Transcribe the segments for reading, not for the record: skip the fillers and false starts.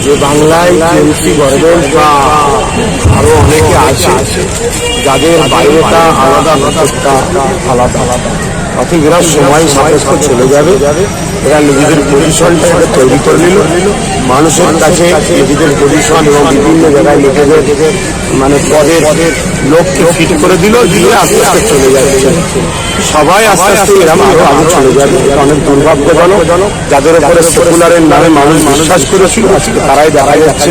যে বাংলায় TMC government বা আরো অনেকে আছে যাদের বাইরেটা আলাদা ভেতরটা আলাদা, অর্থাৎ এরা সময় সাপেক্ষ চলে যাবে। এরা নিজেদের পজিশনটা তৈরি করে নিল, মানুষের কাছে নিজেদের পজিশন এবং বিভিন্ন জায়গায় নিজেদের মানে পদের লোককে ফিট করে দিল, দিয়ে আস্তে আস্তে চলে যাচ্ছে। সবাই আস্তে আস্তে এরকম আরো আগে চলে যাবে। অনেক দুর্ভাগ্যজনক, যাদের উপরে সেকুলারের নামে মানুষ বিশ্বাস করেছিল আজকে তারাই দেখা যাচ্ছে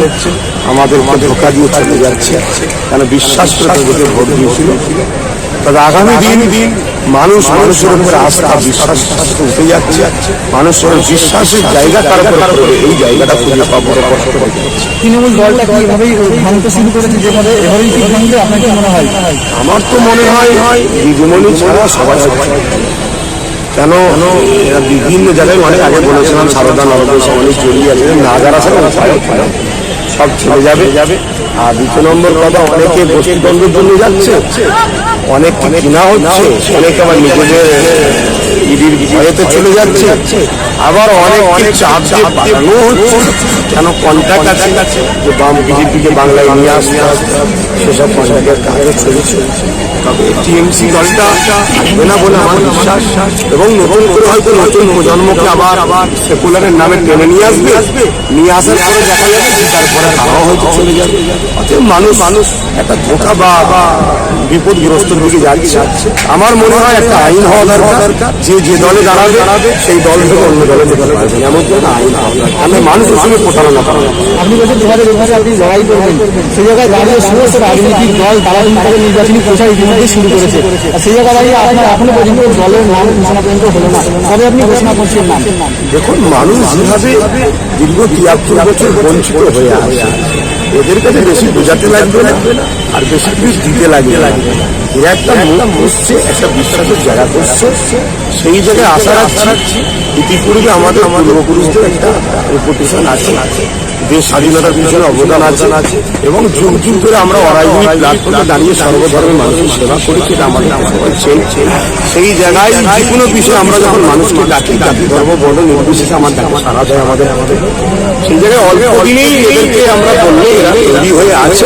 আমাদেরকে ধোঁকা দিয়ে চলে যাচ্ছে, কেন বিশ্বাস করে তাদেরকে ভোট দিয়েছিল। তবে আগামী দিন মানুষ মানুষের উপরে আস্থা বিশ্বাস উঠে যাচ্ছে, মানুষের বিশ্বাসের জায়গা তার উপর করবে, এই জায়গাটা খুবই বড় কষ্ট হয়ে যাচ্ছে। তৃণমূল দলটা কিভাবেই ভাঙতে শুরু করেছে, যেভাবে এভাবেই কি ভাঙবে আপনার কি মনে হয়? আমার তো মনে হয় দিদিমণি ছাড়া সবাই কেন এরা বিভিন্ন জায়গায় অনেক আগে বলেছিলাম সারদা নবদেশ অনেক জড়িয়ে আছে, না যারা সব চলে যাবে। আর দ্বিতীয় নম্বর কথা, অনেকে বস্তুদ্বন্দ্বের জন্য যাচ্ছে, অনেক কিনা হচ্ছে, অনেকে আবার নিজেদের ইডির ভয়েতে চলে যাচ্ছে, আবার অনেক চাপ দিয়ে বাড়ানো হচ্ছে। কেন কন্ট্যাক্ট আছে যে বিজেপিকে বাংলায় নিয়ে আসতে সেসব কন্ট্যাক্টের কাজও চলছে। তবে টিএমসি দলটা আসবে না বলে আমার বিশ্বাস, এবং নতুন করে হয়তো নতুন প্রজন্মকে আবার সেকুলারের নামে টেনে নিয়ে আসবে, নিয়ে আসার পরে দেখা যাবে যে তারপরে তারাও হয়তো চলে যাবে। অতএব মানুষ একটা ধোঁকা বা বিপদগ্রস্ত দিকে যাচ্ছে। আমার মনে হয় একটা আইন হওয়া দরকার, যে দলে দাঁড়াবে সেই দল থেকে অন্য দলে যেতে পারবে, এমন একটা আইন হওয়া দরকার। আমি মানুষের সঙ্গে প্রতারণা করা। আপনি বলছেন 2022 আপনি লড়াই করবেন, সেই জায়গায় দাঁড়িয়ে সমস্ত রাজনৈতিক দল তারা কিন্তু নির্বাচনী প্রচার ইতিমধ্যে শুরু করেছে, আর সেই জায়গায় দাঁড়িয়ে আপনার এখনো পর্যন্ত দলের নাম ঘোষণা পর্যন্ত হলো না, তবে আপনি ঘোষণা করছেন নাম। দেখুন, মানুষ যেভাবে দীর্ঘ 73 বছর বঞ্চিত হয়ে আসে, এদের কাছে বেশি বোঝাতে লাগবে না, আর বেশি কিছু দিতে লাগবে। এরা একটা মুখ বসছে, একটা বিশ্বাসের জায়গা করছে, সেই জায়গায় আশা রাখছি। ইতিপূর্বে আমাদের পূর্বপুরুষদের একটা রেপুটেশন আছে, দেশ স্বাধীনতার পিছনে অবদান আছে, এবং যুগ যুগ ধরে আমরা অরাজনৈতিক প্ল্যাটফর্মে দাঁড়িয়ে সর্বধর্মের মানুষের সেবা করেছি, এটা আমাদের সেই জায়গায় যে কোনো বিষয়ে আমরা যখন মানুষকে ডাকি ধর্ম বড় নির্বিশেষে আমার ডাকে সারা দেয় আমাদের সেই জায়গায় অল্প দিনেই এদেরকে আমরা বললে এরা তৈরি হয়ে আছে,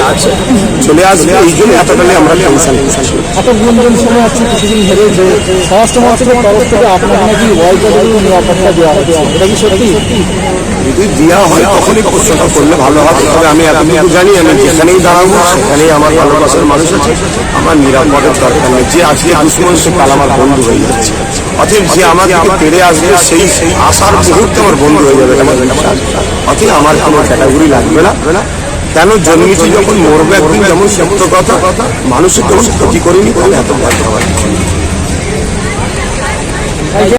চলে আসবে। এই জন্য এতটাই আমরা টেনশন করছি। এত গুঞ্জন শোনা যাচ্ছে কিছুদিন ধরে যে স্বরাষ্ট্র মন্ত্রকের তরফ থেকে আপনাকে নাকি নিরাপত্তা দেওয়া হচ্ছে, এটা কি সত্যি? যদি দেওয়া হয় তখনই প্রশ্নটা করলে ভালো হবে। তবে আমি এতটুকু জানি, আমি যেখানেই দাঁড়াবো সেখানেই আমার ভালোবাসার মানুষ আছে, আমার নিরাপদের দরকার নেই। যে আজকে দুশ্মন সে কাল আমার বন্ধু হয়ে যাচ্ছে, অতএব যে আমাকে পেরে আসবে সেই আশার মুহূর্তে আমার বন্ধু হয়ে যাবে আমার বিশ্বাস। অতএব আমার কোনো ক্যাটাগরি লাগবে না। কেন জন্মেছি যখন মরবে একদিন, যেমন সত্য কথা, মানুষের যখন ক্ষতি করিনি তাহলে এত ভয় পাওয়ার।